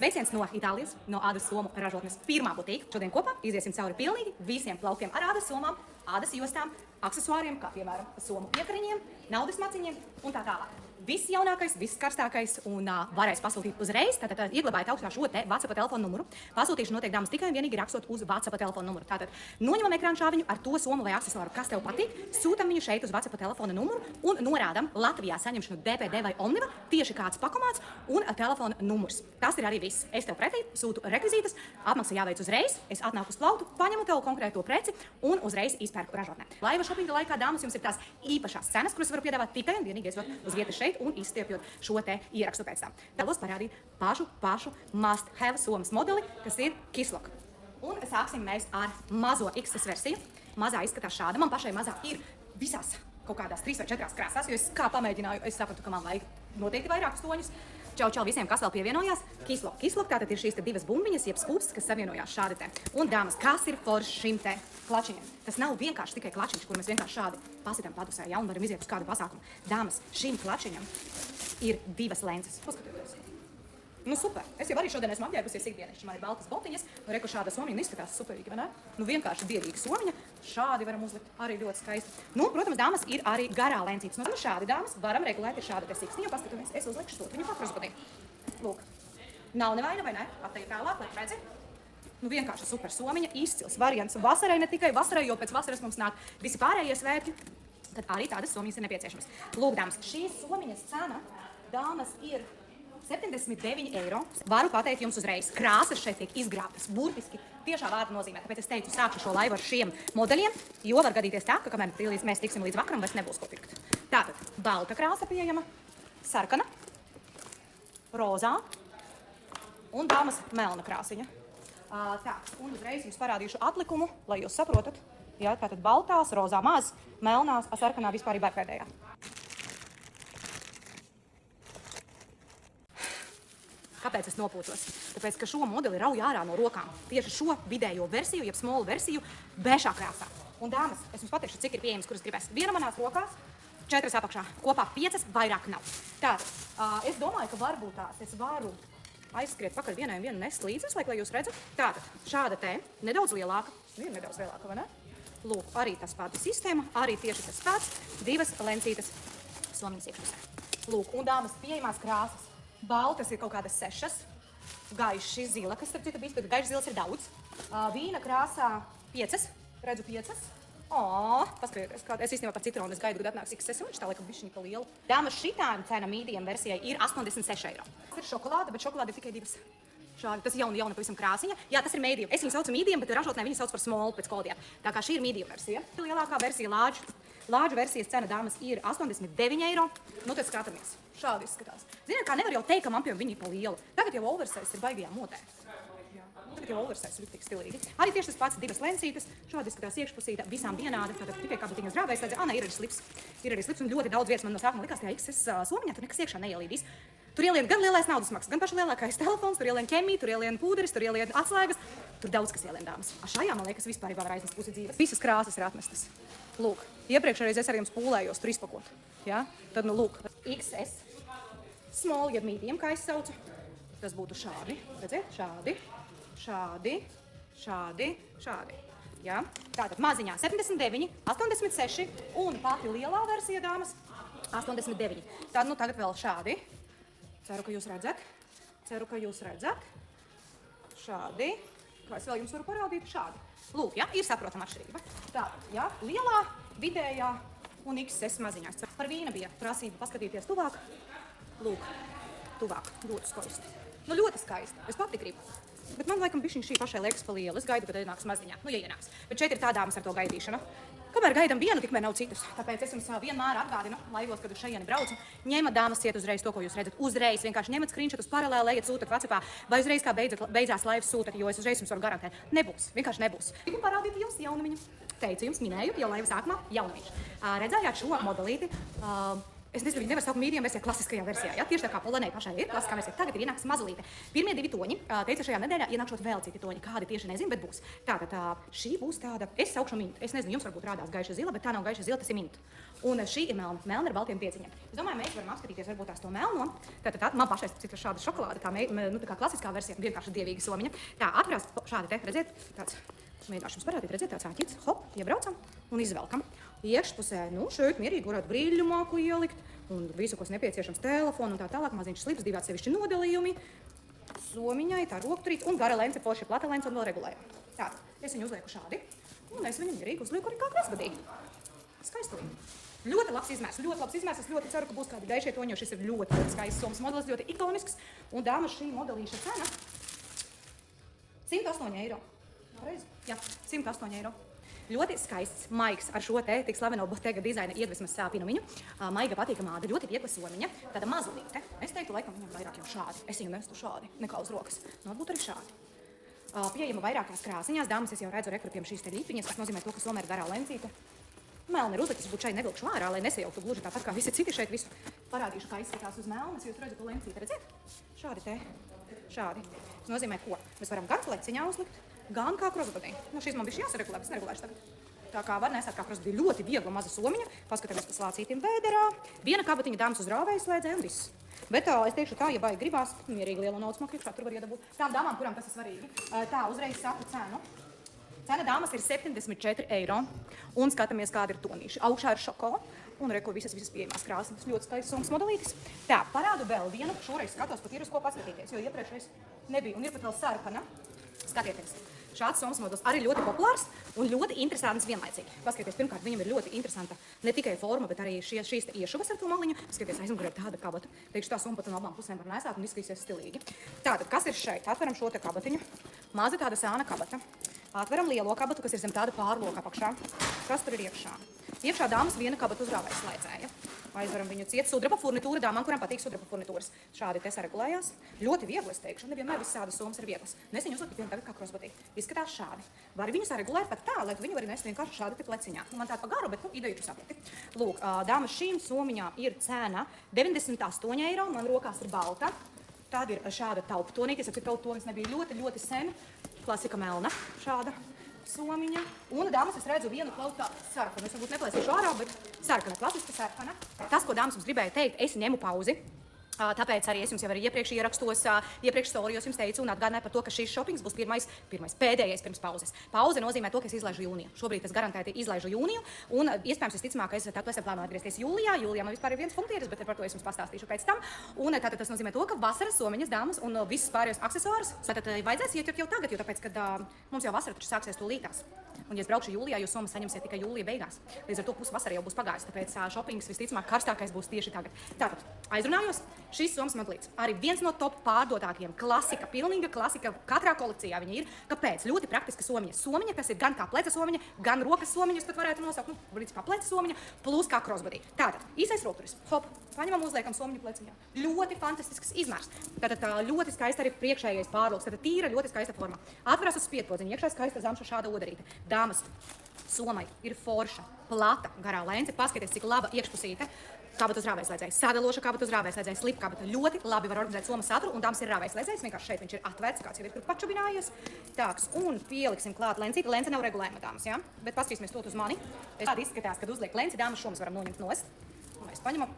Sveiciens no Itālijas, no ādas somu ražotnes pirmā butīka. Šodien kopā iziesim cauri pilnīgi visiem plaukiem ar ādas somām, ādas jostām, aksesuāriem, kā piemēram somu piekariņiem, naudas maciņiem un tā tālāk. Viss jaunākais, viss karstākais un varēs pasūtīt uzreiz. Tātad ieglabājiet augšā šo te WhatsApp telefonu numuru. Pasūtīšana notiek dāmas tikai un vienīgi rakstot uz WhatsApp telefonu numuru. Tātad noņemam ekrānu šāviņu ar to somu vai aksesuāru, kas tev patīk, sūtam viņu šeit uz WhatsApp telefona numuru un norādam Latvijā saņemšanu DPD vai Omniva tieši kāds pakomāts un telefona numurs. Tas ir arī viss. Es tev pretī sūtu rekvizītas, apmaksa jāveic uzreiz, es atnāku uz plauktu, paņemu tev konkrēto preci un uzreiz izpērku ražotnē. Laiva šopinga laikā, dāmas, jums ir tās īpašās cenas, kuras varu piedāvāt tikai un vienīgi iesot uz vietas šeit un izstiepjot šo te ierakstu pēc tam. Vēlos parādīt pašu must have somas modeli, kas ir Kislok. Un sāksim mēs ar mazo XS versiju. Mazā izskatās šāda. Man pašai mazā ir visās kaut kādās 3 vai 4 krāsās, jo es kā pamēģināju, es sapratu, ka man vajag noteikti vairākus toņus. Čau visiem, kas vēl pievienojās. Kislok tātad ir šīs te divas bumbiņas, jeb skūpstas, kas savienojās šādi te. Un, dāmas, kas ir forši šim te klačiņam? Tas nav vienkārši tikai klačiņš, kur mēs vienkārši šādi pasitam padusē, ja, un varam iziet uz kādu pasākumu. Dāmas, šim klačiņam ir 2 lences. Paskatieties. Nu super. Es jau arī šodien esmu apģērbusies ikdienišķi. Man ir baltas botiņas, un reku šāda somiņa izskatās superīgi, vai ne? Nu vienkārši dievīga somiņa. Šādi varam uzlikt, arī ļoti skaisti. Nu, protams, dāmas, ir arī garā lencītes. Nu, šādi, dāmas, varam regulēt ir šāda te siksniņa. Paskatamies, es uzlikšu stūtiņu pakrusbudī. Lūk. Nav nevaina, vai ne? Atteju tālāk, lai redzi. Nu vienkārši super somiņa, izcils variants. Vasarai ne tikai vasarai, jo pēc vasaras mums nāk visi pārējie svētki. Tad arī tādas somiņas ir nepieciešamas. Lūk, dāmas, šīs somiņas cena, dāmas, ir 79 eiro. Varu pateikt jums uzreiz, krāsas šeit tiek izgrābtas burtiski tiešā vārda nozīmē. Tāpēc es teicu, sākšu šo laivu ar šiem modeļiem, jo var gadīties tā, ka kamēr mēs tiksim līdz vakaram, vairs nebūs ko pirkt. Tātad, balta krāsa pieejama, sarkana, rozā un, dāmas, melna krāsiņa. Tā, un uzreiz jums parādīšu atlikumu, lai jūs saprotat. Jā, tātad baltās, rozā maz, melnās, sarkanā vispār ir pēdējā. Kāpēc es nopūtos? Tāpēc, ka šo modeli rauj ārā no rokām. Tieši šo vidējo versiju, jeb small versiju, bešā krāsā. Un, dāmas, es jums pateikšu, cik ir pieejams, kuras gribēs. Viena manās rokās, 4 apakšā, kopā 5, vairāk nav. Tātad, es domāju, ka varbūt tās es varu aizskriet pakaļ vienai un vienu nest līdzes, lai jūs redzat. Tātad, šāda te, nedaudz lielāka, viena nedaudz lielāka, vai ne? Lūk, arī tas pati sistēma, arī tieši tas pats, 2 lencītes somiņas iekšpusē. Lūk, un, dāmas, pieejamās krāsas. Baltas ir kaut kādas 6, gaiši zila, kas starp citu bijis, bet gaiši zils ir daudz. Vīna krāsā 5, redzu 5. Paskatieties, kāda. Es īstenībā par citronu es gaidu, kad atnāks XS, un viņš tā laikam bišķiņi pa lielu. Dāmas, šitā cena medium versijai ir 86 eiro. Tas ir šokolāde, bet šokolāde ir tikai 2. Šādi, tas ir jauna pavisam krāsiņa. Jā, tas ir medium. Es viņu saucu medium, bet ražotnē viņu sauc par small pēc kodiem. Tā kā šī ir medium versija. Lielākā versija lāģu versijas cena, dāmas, ir 89 eiro. Nu, tad skatāmies. Šādi izskatās. Ziniet, kā nevar jau teikt, ka man pie viņi pa lielu. Tagad jau oversize ir baigajā modē. Tagad jau oversize ir tik stilīgi. Arī tieši tas pats 2 lencītes. Šādi izskatās iekšpusīte visām vienādi. Tātad tikai kā butiņas drāvēs, redzēt, ir arī slips. Ir arī slips un ļoti daudz vietas man no sākuma likās tajā XS somiņā, tur nekas iekšā neielīdīs. Tur ielien gan lielais naudas maksas, gan paša lielākais telefons, tur ielien ķemija, tur ielien pūderis, tur ielien atslēgas. Tur daudz kas ielien, dāmas. Šajā, man liekas, vispār var aizmest pusi dzīves. Visas krāsas ir atmestas. Lūk, iepriekšreiz es ar jums pūlējos tur izpakot. Ja? Tad, nu, lūk, XS, small, jeb medium, kā es saucu. Tas būtu šādi, redziet, šādi. Ja? Tātad maziņā 79, 86 un pati lielā versija, dāmas, 89. Tad, nu, tagad vēl šādi. Ceru, ka jūs redzat. Šādi. Kā es vēl jums varu parādīt? Šādi. Lūk, ja, ir saprotama atšķirība. Tātad, ja, lielā, vidējā un XS maziņās. Par vīna bija prasība paskatīties tuvāk. Lūk, tuvāk, ļoti skaisti. Nu, ļoti skaisti. Es pati gribu. Bet man laikam bišķiņ šī pašai liekas pa liela. Es gaidu, kad ienāks maziņā. Nu, ja ienāks. Bet šeit ir tā dāmas ar to gaidīšanu. Kamēr gaidam vienu, tikmēr nav citus. Tāpēc es jums vienmēr atgādinu, laivos, kad uz šejieni braucu, ņemat, dāmas, iet uzreiz to, ko jūs redzat. Uzreiz vienkārši ņemat screenshotus paralēli, ejiet sūtat WhatsAppā, vai uzreiz kā beidzās laivas sūtat, jo es uzreiz jums varu garantēt. Nebūs, vienkārši nebūs. Gribu parādīt jums jaunumiņu. Teicu jums, minēju jau laivas sākumā jaunumiņš. Redzējāt šo modelīti. Es nezinu, viņi nevar saukt mīdijam versijā, klasiskajā versijā. Ja? Tieši tā kā Polanai pašai ir klasiskā versija. Tagad ir ienāks mazulīte. Pirmie 2 toņi, teica šajā nedēļā ienākšot vēl citi toņi. Kādi tieši nezinu, bet būs. Tātad šī būs tāda, es saukšu mintu. Es nezinu, jums varbūt rādās gaiša zila, bet tā nav gaiša zila, tas ir minta. Un šī ir melna. Melna ar baltiem pieciņiem. Es domāju, mēs varam apskatīties varbūt tās to melno. Tātad man pašai cita šāda šokolāde, tā kā klasiskā versija, vienkārši dievīga somiņa. Tā atverās šādi te, redziet, tāds. Mēģināšu jums parādīt, redziet, tāds āķis, hop, iebraucam un izvelkam. Iekšpusē, šeit mierīgi varētu brīļu māku ielikt un visu, kas nepieciešams, telefonu un tā tālāk, maziņš slips, 2 atsevišķi nodalījumi, somiņai, tā rokturīte un gara lence, forša plata lence un vēl regulējuma. Tātad, es viņu uzlieku šādi un es viņu mierīgi uzlieku arī kā krasbadīgi. Skaistulīgi. Ļoti labs izmērs, ļoti labs izmērs. Es ļoti ceru, ka būs kādi gaišie toņi, jo šis ir ļoti skaists somas modelis, ļoti ikonisks. Un dāmas šī modelīša cena 108 eiro. Pareizi? Jā, 108 eiro. Ļoti skaists, maigs ar šo te tik slaveno Bottega dizaina iedvesmas pinumiņu. Maiga patīkama āda, ļoti viegla somiņa, tāda mazulīte. Es teiktu, laikam viņam vairāk jau šādi. Es viņu nestu šādi, nekā uz rokas. Varbūt arī šādi. Pieejama vairākās krāsiņās. Dāmas, es jau redzu rekurpiem šīs te līpiņas, kas nozīmē to, ka somē ir garā lencīte. Melna ir uzliktas, būtu šeit nevilkšu ārā, lai nesajauktu gluži tāpat kā visi citi šeit visu. Parādīšu, kā izskatās uz melnas, jūs redzat, to lencīti, redzēt? Šādi te, šādi. Tas nozīmē, ko? Mēs varam gan pleciņā uzlikt, gan kā krosbodī. Šis man bišķi jāsaregulē, bet es neregulēšu tagad. Tā kā var nesāt kā krosbodī, ļoti viegla maza somiņa. Paskatāmies pa slācītim vēderā. Viena kabatiņa dāmas uz rāvēju slēdzē un viss. Bet es teikšu tā, ja baigi gribās, mierīgi lielu naudas makļu, tur var iedabūt. Tām dāmām, kurām tas ir svarīgi, tā uzreiz saku cenu. Cena dāmas ir 74 eiro. Un skatāmies, kāda ir tonīši. Augšā ir šoko. Un reku visas pieejamās krāsas. Ļoti skaists somas modelītis. Tā, parādu vēl vienu. Šoreiz skatos pat ir uz ko paskatīties, jo iepriekšreiz nebija. Un ir pat vēl sarkana. Skatieties. Šāds somas modelis arī ļoti populārs un ļoti interesants vienlaicīgi. Paskatieties, pirmkārt, viņam ir ļoti interesanta ne tikai forma, bet arī šīs te iešuvas ar to maliņu. Paskatieties, aizmugurē tāda kabata. Teikšu, tā soma pat no abām pusēm var nesāt un izskatīsies stilīgi. Tātad, kas ir šeit? Atveram šo te kabatiņu. Maza tāda sāna kabata. Atveram lielo kabatu, kas ir zem tāda pārloka apakšā. Kas tur ir iekšā? Iekšā dāmas viena kabata uzrāvēja slēdzēja. Aizveram viņu ciet. Sudraba furnitūra dāmām, kurām patīk sudraba furnitūras. Šādi te saregulējās. Ļoti viegli, es teikšu. Nevienmēr visas tādas somas ir vieglas. Nes viņu uzlikt vienu tagad kā krosbodī. Izskatās šādi. Var viņu saregulēt pat tā, lai viņu var nest vienkārši šādi te pleciņā. Man tāda pa garu, bet ideju tu saprati. Lūk, dāmas šīm somiņām ir cena 98 eiro. Man rokās ir balta. Tāda ir šāda taupa tonītis. Taupa nebija ļoti sen. Klasika melna. Šāda somiņa. Un, dāmas, es redzu vienu plautā sarkanu. Es varbūt neplēsīšu ārā, bet sarkana, klasiska sarkana. Tas, ko dāmas mums gribēja teikt, es ņemu pauzi. Tāpēc arī es jums jau arī iepriekš ierakstos, iepriekš storijos jums teicu un atgādināju par to, ka šīs shoppings būs pirmais pēdējais pirms pauzes. Pauze nozīmē to, ka es izlaižu jūniju. Šobrīd es garantēti izlaižu jūniju un iespējams visticamāk, es plānoju atgriezties jūlijā. Jūlijā man vispār ir viens funkcijas, bet par to es jums pastāstīšu pēc tam. Un tātad tas nozīmē to, ka vasaras somiņas dāmas un visus pārējos aksesuārus tātad vajadzēs ieķert jau tagad, jo tāpēc, kad mums jau vasara taču sāksies tūlītās. Un, ja es braukšu jūlijā, jūs somas saņemsiet tikai jūlija beigās. Līdz ar to pusvasara jau būs pagājis, tāpēc shoppings visticamāk karstākais būs tieši tagad. Tātad, aizrunājos, šīs somas modelītes arī viens no top pārdotākajiem. Klasika, pilnīga klasika, katrā kolekcijā viņa ir. Kāpēc? Ļoti praktiska somiņa. Somiņa, kas ir gan kā pleca somiņa, gan rokas somiņa, jūs pat varētu nosaukt, līdz kā pleca somiņa, plus kā crossbody. Tātad, īsais rokturis, hop, paņemam uzliekam somiņu pleciņā. Ļoti fantastisks izmērs. Tātad ļoti skaista arī priekšējais pārlūks, tātad tīra, ļoti skaista forma. Atveras uz spiedpodziņu, iekšā skaista zamša šāda odarīte. Dāmas, somai ir forša, plata, garā lence, paskatieties, cik laba iekšpusīte. Kabata uz rāvēslēdzēju, sadaloša kabata uz rāvēslēdzēju, slip kabata. Ļoti labi var organizēt somas saturu, un dāmas ir rāvēslēdzējs, vienkārši šeit viņš ir atvērts, kāds jau ir tur pačubinājies. Tāks, un pieliksim klāt lencīti. Lence nav regulējama, dāmas, jā? Bet paskatīsimies to uz mani. Es tādi izskatās, kad uzliek lenci, dāmas šomas varam noņemt nost. Un mēs paņemam,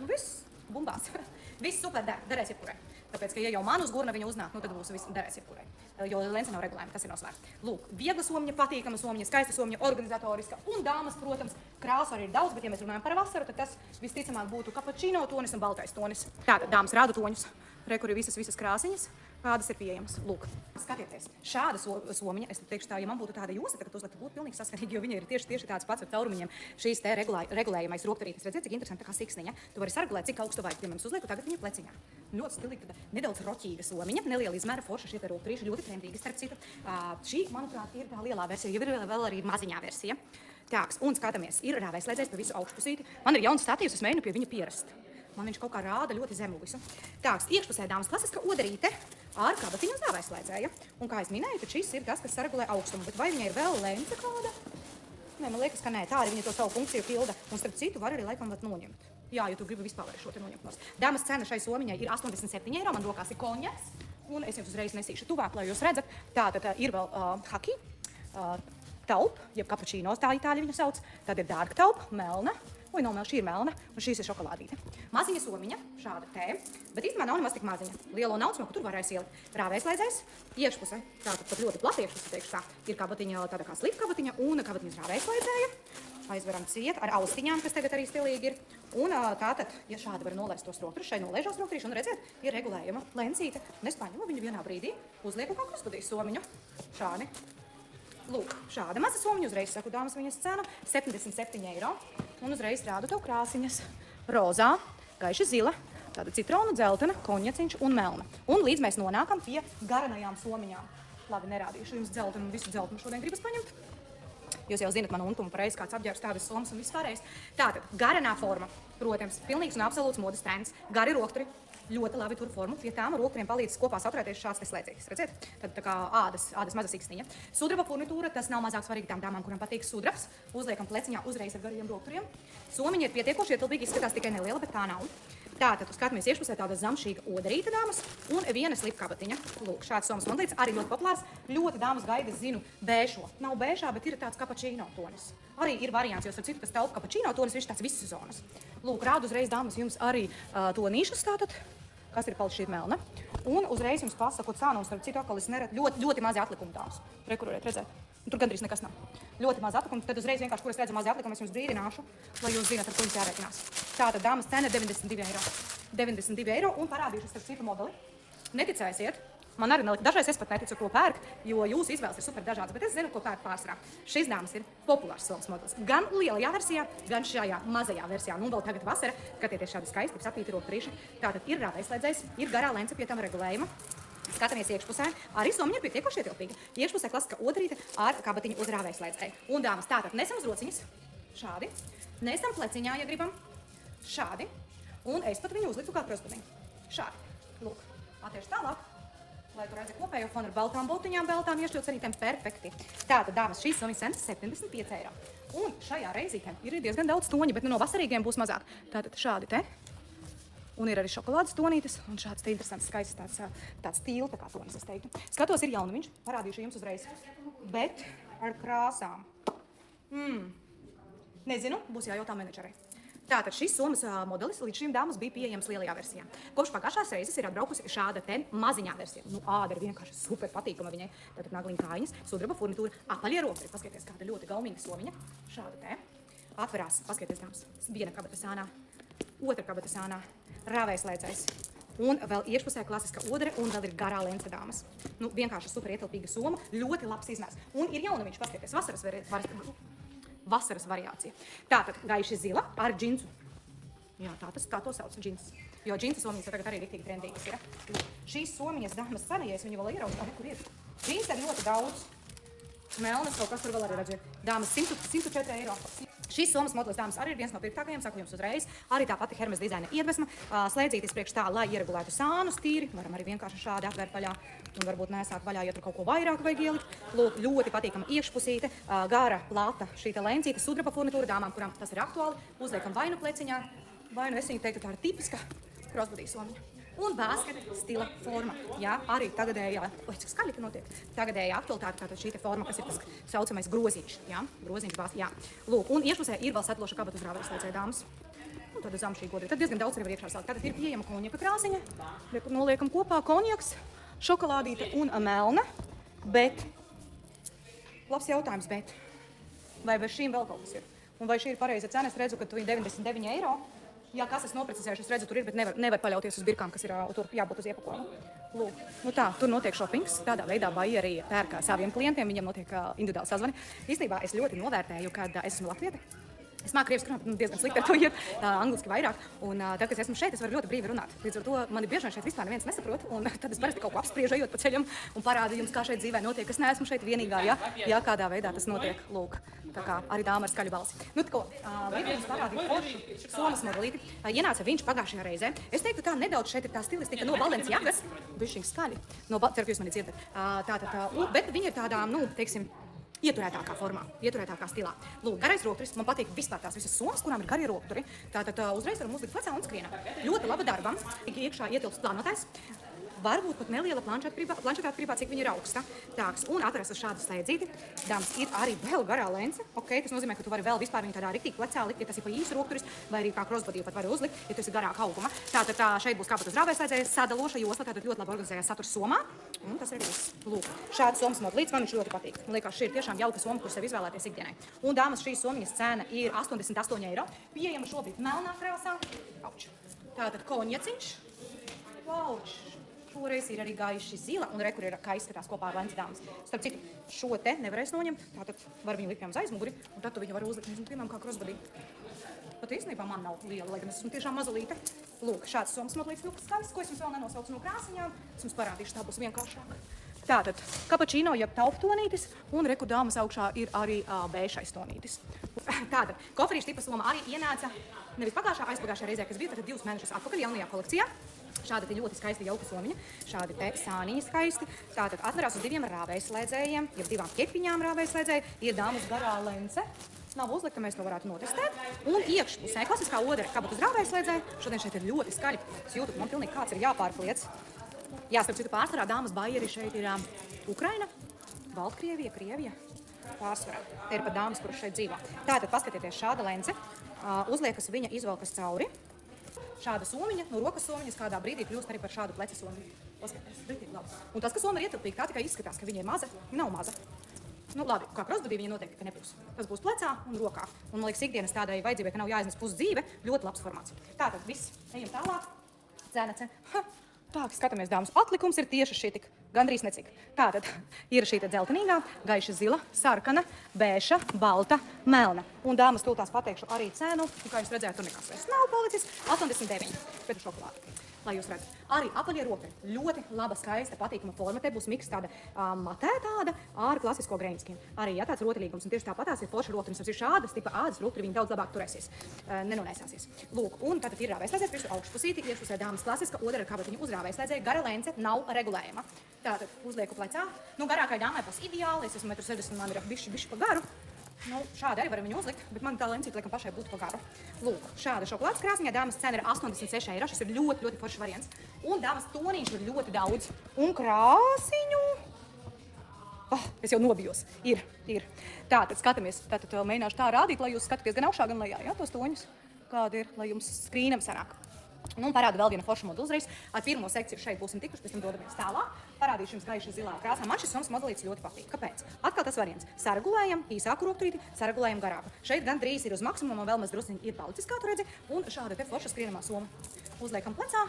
viss bumbās. Viss super derēs jebkurai. Tāpēc, ka, ja jau man uz gurna viņa uznāk, tad būs viss derēs jebkurai. Jo lence nav regulējama, tas ir no svērta. Lūk, viegla somiņa, patīkama somiņa, skaista somiņa, organizatoriska. Un dāmas, protams, krāsu arī ir daudz, bet ja mēs runājam par vasaru, tad tas visticamāk būtu kapučino tonis un baltais tonis. Tātad, dāmas, rādu toņus. Rekur ir visas krāsiņas, kādas ir pieejamas. Lūk, skatieties, šāda somiņa, es teikšu tā, ja man būtu tāda jūsa, tagad uzlikta būtu pilnīgi saskanīgi, jo viņa ir tieši tāds pats ar caurumiņiem. Šīs te regulējamais rokturītes, redziet, cik interesanti, tā kā siksniņa. Tu vari saregulēt, cik augstu vajag, piemēram, uzlieku tagad viņa pleciņā. Ļoti stilīga, tāda nedaudz roķīga somiņa, neliela izmēra forša, šie te rokturīši ļoti trendīgi, starp citu. Šī, manuprāt, ir tā lielā versija, jau ir vēl arī maziņā versija. Tāks, un skatāmies, ir rāvēslēdzējs pa visu augšpusīti. Man ir jauns statīvs, es mēģinu pie viņa pierast. Man viņš kaut kā rāda ļoti zemu visu. Tāks, iekšpusē dāmas klasiska odarīte ar kabatiņu uz rāvēslēdzēja. Un kā es minēju, tad šis ir tas, kas saregulē augstumu. Bet vai viņai ir vēl lence kāda? Nē, man liekas, ka nē, tā arī viņa to savu funkciju pilda. Un starp citu var arī laikam vat noņemt. Jā, ja tu gribi vispār šo te noņemt nost. Dāmas cena šai somiņai ir 87 eiro, man rokās ir konjaks, un es jums uzreiz nesīšu tuvāk, lai jūs redzat. Tātad ir vēl haki, taup, jeb kapučīnos, tā itāļi viņu sauc, tad ir dark taup, melna, šī ir melna, un šīs ir šokolādīte. Maziņa somiņa, šāda te, bet īstenībā nav nemaz tik maziņa. Lielo naudas, no tur varēs ielikt. Rāvējslēdzējs, iekšpusē, tātad pat ļoti plati iekšpusē, teikšu tā, ir kabatiņa, tāda kā slip kabatiņa un kabatiņas rāvējslēdzēja. Aizveram ciet ar austiņām, kas tagad arī stilīgi ir. Un tātad, ja šādi var nolaist tos rokturus, šai nolaižās rokturīši, un redziet, ir regulējama lencīte. Un es paņemu viņu vienā brīdī, uzlieku kā krustpudīs somiņu. Šādi. Lūk, šāda maza somiņa, uzreiz saku dāmas viņas cenu, 77 eiro. Un uzreiz rādu tev krāsiņas. Rozā, gaiši zila, tāda citronu, dzeltena, konjaciņš un melna. Un līdz mēs nonākam pie garanajām somiņām. Labi, nerādīšu jums dzeltenu un visu dzeltenu šodien gribas paņemt. Jūs jau zinat manu untumu pareizi, kāds apģērbs, tādas somas un viss pārējais. Tātad, garanā forma, protams, pilnīgs un absolūts modes trends. Gari rokturi, ļoti labi tur formu. Pie tām rokturiem palīdz kopā saturēties šāds te slēdzīgs. Redziet? Tad tā kā ādas maza siksniņa. Sudraba furnitūra, tas nav mazāk svarīgi tām dāmām, kurām patīk sudrabs. Uzliekam pleciņā uzreiz ar gariem rokturiem. Somiņa ir pietiekoši ietilpīgi, izskatās tikai neliela, bet tā nav. Tātad skatāmies iekšpusē tāda zamšīga odarīta dāmas un viena slipkabatiņa. Lūk, šāds somas modelīts arī ļoti populārs. Ļoti dāmas gaida, zinu, bēšo. Nav bēšā, bet ir tāds kapučīno tonis. Arī ir variants, jo ar citu, kas taupa kapučīno tonis, viņš tāds visu sezonas. Lūk, rādu uzreiz dāmas jums arī to nīšas tātad, kas ir palicis šī melna. Un uzreiz jums pasaku cānums, ar citu atkal es neredzu ļoti mazi atlikumi dāmas. Rekurēt, redzēt. Tur gandrīz nekas nav. Ļoti maz atlikumi, tad uzreiz vienkārši, kur es redzu mazi atlikumi, es jums brīdināšu, lai jūs zināt, ar ko jums jārēķinās. Tātad dāmas cena 92 eiro. 92 eiro un parādīšu starp citu modeli. Neticēsiet, man arī nelika. Dažreiz es pat neticu, ko pērk, jo jūsu izvēles ir super dažādas, bet es zinu, ko pērk pārsvarā. Šis dāmas ir populārs somas modelis. Gan lielajā versijā, gan šajā mazajā versijā. Nu, vēl tagad vasara, skatieties šādi skaisti, sapīti rokturīši. Tātad ir rāvējslēdzējs, ir garā lence pie tam regulējuma. Skatāmies iekšpusē, arī somiņa ir pietiekoši ietilpīga. Iekšpusē klasiska odarīte ar kabatiņu uz rāvējslēdzēju. Un dāmas, tātad nesam uz rociņas, šādi, nesam pleciņā, ja gribam, šādi, un es pat viņu uzliktu kā krustpudiņu. Šādi. Lūk, attieši tālāk, lai tu redzi kopējo fonu ar baltām botiņām, beltām iešķilcenītēm, perfekti. Tātad, dāmas, šīs somiņas cenas 75 eiro. Un šajā reizītēm ir diezgan daudz toņi, bet no vasarīgiem būs mazāk. Tātad šādi te. Un ir arī šokolādes tonītes, un šāds te interesants, skaists tāds stīl, tā kā tonis, es teiktu. Skatos, ir jaunumiņš, parādīšu jums uzreiz, bet ar krāsām. Nezinu, būs jājautā menedžerei. Tātad šis somas modelis līdz šim dāmas bija pieejams lielajā versijā. Kopš pagājušās reizes ir atbraukusi šāda te maziņā versija. Nu, āda ir vienkārši super patīkama viņai. Tātad nagliņa kājiņas, sudraba furnitūra, apaļie rokuri. Paskatieties, kāda ļoti gaumīga somiņa. Šāda te. Atverās, paskatieties, dāmas. Viena kabata sānā, otra kabata sānā. Rāvējslēdzējs. Un vēl iekšpusē klasiska odare un vēl ir garā lence dāmas. Nu, vienkārši super ietilpīga soma, ļoti labs izmērs. Un ir jaunumiņš, paskatieties, vasaras variācija. Tātad gaiši zila ar džinsu. Jā, tā to sauc džins. Jo džinsa somiņas tagad arī riktīgi trendīgas ir. Šīs somiņas dāmas cena, ja es viņu vēl ieraugu, kur ir. Džinsa ir ļoti daudz. Melnas kaut kas tur vēl arī redzēt. Dāmas 104 eiro. Šīs somas modelis, dāmas, arī ir viens no pirktākajiem, saku jums uzreiz. Arī tā pati Hermes dizaina iedvesma. Slēdzītis priekš tā, lai ieregulētu sānus tīri. Varam arī vienkārši šādi atvērt vaļā. Un varbūt nesāt vaļā, ja tur kaut ko vairāk vajag ielikt. Lūk, ļoti patīkama iekšpusīte, gara, plata šī lencīte, sudraba furnitūra dāmām, kurām tas ir aktuāli. Uzliekam vai nu pleciņā, vai nu es viņu teiktu, tā ir tipiska crossbody somiņa. Un basketa stila forma. Jā, arī tagadējā, cik skaļi te notiek, tagadējā aktualitāte, tātad šī te forma, kas ir tas saucamais groziņš. Jā, groziņš bāz, jā. Lūk, un iekšpusē ir vēl satloša kabata uz rāvējslēdzēju dāmas. Un tāda zamšīga godīga. Tad diezgan daudz arī var iekšā salikt. Tātad ir pieejama konjaka krāsiņa. Noliekam kopā konjaks, šokolādīte un melna. Bet, labs jautājums, bet, vai bez šīm vēl kaut kas ir? Un vai šī ir pareiza cena? Es redzu, ka tu ir 99 eiro. Jā, kas es noprecizējuši, es redzu, tur ir, bet nevar paļauties uz birkām, kas ir tur jābūt uz iepakojuma. Lūk, nu tā, tur notiek šopings, tādā veidā vai arī pērk saviem klientiem, viņiem notiek individuāli sazvani. Īstenībā es ļoti novērtēju, kad es esmu latviete. Es māku krievisku runāt, diezgan slikti ar to iet, angliski vairāk. Un tad, kad es esmu šeit, es varu ļoti brīvi runāt. Līdz ar to mani bieži vien šeit vispār neviens nesaprot. Un tad es parasti kaut ko apspriežu, ejot pa ceļam un parādu jums, kā šeit dzīvē notiek. Es neesmu šeit vienīgā, ja kādā veidā tas notiek. Lūk, tā kā arī dāma ar skaļu balsi. Nu, tako, gribu jums parādīt foršu somas modelīti. Ienāca viņš pagājušajā reizē. Es teiktu, tā nedaudz šeit ir tā stilistika no Balenciagas. Bišķiņ skaļi. Ceru, ka jūs mani dzirdat. Bet viņi ir tādām, nu, teiksim, ieturētākā formā, ieturētākā stilā. Lūk, garais rokturis, man patīk vispār tās visas somas, kurām ir garie rokturi. Tātad uzreiz varam uzlikt plecā un skrienam. Ļoti laba darbam, iekšā ietilpst plānotais. Varbūt pat neliela planšetāta privā, cik viņa ir augsta. Tāks, un atveras uz šādu slēdzīti. Dāmas, ir arī vēl garā lence. Ok, tas nozīmē, ka tu vari vēl vispār viņu tādā riktīgi plecā likt, ja tas ir pa īsu rokturis, vai arī kā crossbody pat vari uzlikt, ja tas ir garāka auguma. Tātad šeit būs kāpat uz rāvēslēdzējas sadaloša josla, tātad ļoti labi organizējās saturs somā. Un tas ir viss. Lūk, šāds somas modlīts man viņš ļoti patīk. Man liekas, šī ir tiešām jauka soma, kur sev izvēlēties ikdienai. Un dāmas, šīs somiņas cena ir 88 eiro. Pieejama šobrīd melnā krāsā. Auč. Tātad konjaciņš. Auč. Šoreiz ir arī gaiši zila, un re, kur ir kā izskatās kopā ar lenci dāmas. Starp citu, šo te nevarēs noņemt, tātad var viņu likt jums aizmuguri, un tad tu viņu var uzlikt, nezinu, piemēram, kā crossbody. Pat īstenībā man nav liela, lai gan es esmu tiešām mazalīte. Lūk, šāds somas modlīts ļoti skaists, ko es jums vēl nenosaucu no krāsiņām. Es jums parādīšu, tā būs vienkāršāk. Tātad, kapučīno jeb tauptonītis, un re, kur dāmas augšā ir arī bēšais tonītis. Tātad, kofrīša tipa soma arī ienāca nevis aizpagājušajā reizē, kas bija, tad 2 mēnešus atpakaļ jaunajā kolekcijā. Šādi te ļoti skaisti jauka somiņa, šādi te sāniņi skaisti. Tātad atverās uz 2 rāvējslēdzējiem, jeb 2 kepiņām rāvējslēdzēji, ir dāmas garā lence. Nav uzlikta, mēs to varētu notestēt. Un iekšpusē, klasiskā odere, kabat uz rāvējslēdzēju. Šodien šeit ir ļoti skaļi. Es jūtu, ka man pilnīgi kāds ir jāpārkliec. Jā, starp citu pārsvarā dāmas baieri šeit ir Ukraina, Baltkrievija, Krievija. Pārsvarā. Te ir pat dāmas, kuras šeit dzīvo. Tātad paskatieties, šāda lence. Uzliekas viņa izvelkas cauri. Šāda somiņa, no rokas somiņas kādā brīdī kļūst arī par šādu pleci somiņu. Paskatieties, brīdīgi labi. Un tas, ka soma ir ietilpīga, tā tikai izskatās, ka viņa ir maza, viņa nav maza. Nu labi, kā crossbody viņa noteikti, ka nebūs. Tas būs plecā un rokā. Un, man liekas, ikdienas tādai vajadzībai, ka nav jāiznes pusdzīve, ļoti labs formāts. Tātad viss, ejam tālāk. Cena. Tā, skatāmies, dāmas, atlikums ir tieši šī tik, gandrīz necik. Tātad ir šī dzeltenīgā, gaiša zila, sarkana, bēša, balta, melna. Un dāmas tūltās pateikšu arī cenu, un kā jūs redzējāt, tur nekas vairs nav palicis, 89, bet šokolādi. Lai jūs redzat, arī apaļie roki, ļoti laba, skaista, patīkama forma. Te būs miks tāda matē tāda ar klasisko greenskin. Arī, ja tāds rotaļīgums, un tieši tāpatās ir forša rotaļums, ir šādas tipa ādas rotaļi, viņi daudz labāk turēsies, nenonēsāsies. Lūk, un tātad ir rāvējslēdzējs, visu augšpusīti, iekšpusē dāmas klasiska, odera ar kabatiņu uz rāvējslēdzēju, gara lence nav regulējama. Tātad uzlieku plecā, nu garākai dāmai būs ideāli, es esmu 1,60 m, man ir bišķi pa garu. Nu, šādi arī varam viņu uzlikt, bet man tā lencīte, laikam, pašai būtu pa garu. Lūk, šāda šokolādes krāsniņā dāmas cena ir 86 eiro. Šis ir ļoti, ļoti foršs variants. Un dāmas tonīšu ir ļoti daudz. Un krāsiņu... es jau nobijos. Ir. Tātad skatāmies. Tātad mēģināšu tā rādīt, lai jūs skatāties gan augšā, gan lejā. Jā, tos toņus. Kādi ir, lai jums skrīnam sanāk. Nu, un parādu vēl vienu foršu modeli uzreiz. Ar pirmo sekciju šeit būsim tikuši, pēc tam dodamies tālāk. Parādīšu jums gaiši zilā krāsā. Man šis somas modelīts ļoti patīk. Kāpēc? Atkal tas variants. Saregulējam īsāku rokturīti, saregulējam garāku. Šeit gan drīz ir uz maksimumu, vēl maz drusciņi ir palicis, kā tu redzi. Un šāda te forša skrienamā soma. Uzliekam plecā.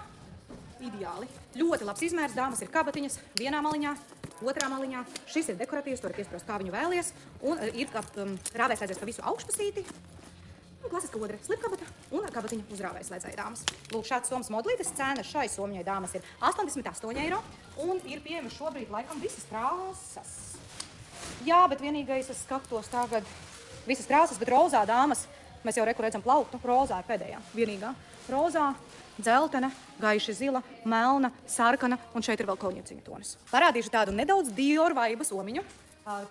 Ideāli. Ļoti labs izmērs. Dāmas ir kabatiņas vienā maliņā, otrā maliņā. Šis ir dekoratīvs, to var piesprost, kā viņu vēlies. Un ir rāvējslēdzējs pa visu augšpusīti. Klasiska odre, slipkabata un kabatiņa uz rāvējslēdzēja dāmas. Lūk, šāds somas modlītes cena šai somiņai dāmas ir 88 eiro un ir pieejama šobrīd laikam visas krāsas. Jā, bet vienīgais es skatos tagad visas krāsas, bet rozā dāmas, mēs jau reku redzam plauktu, rozā ir pēdējā, vienīgā. Rozā, dzeltena, gaiši zila, melna, sarkana un šeit ir vēl konjaciņa tonis. Parādīšu tādu nedaudz Dior vaiba somiņu.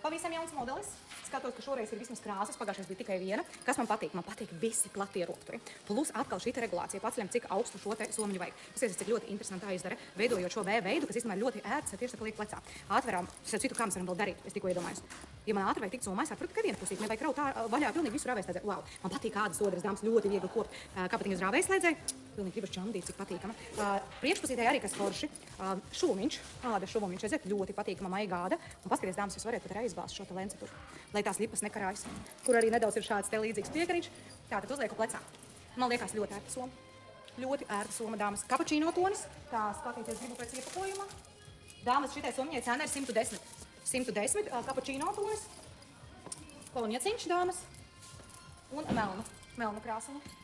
Pavisam jauns modelis. Skatos, ka šoreiz ir vismaz krāsas, pagājušais bija tikai viena. Kas man patīk? Man patīk visi platie rokturi. Plus atkal šī regulācija paceļam, cik augstu šo te somiņu vajag. Paskatieties, cik ļoti interesanti izdara, veidojot šo V veidu, kas īstenībā ļoti ērts, tieši tā kā liek plecā. Atverām, citu, kā mēs varam vēl darīt, es tikko iedomājos. Ja man ātri vajag tikt somā, es atveru tikai vienu pusīti, nevajag kraut vaļā pilnīgi visu rāvējslēdzēju. Wow, man patīk kādas odres, dāmas, ļoti viegli kopt kabatiņu uz rāvējslēdzēju. Pilnīgi gribas čandīt, cik patīkama. Priekšpusītē arī kas forši. Šumiņš, āda šumiņš, redzēt, ļoti patīkama maigāda. Un paskaties, dāmas, jūs varētu pat arī aizbāzt šo te lenci tur, lai tās lipas nekarājas. Kur arī nedaudz ir šāds te līdzīgs piekariņš. Tātad uzlieku plecā. Man liekas ļoti ērta soma. Ļoti ērta soma, dāmas. Kapučīno tonis. Tā, skatīties, gribu pēc iepakojuma. Dāmas, šitai somiņai cena ir 110. 110 kapučīno tonis. Konjaciņš, dāmas. Un melna krāsiņa.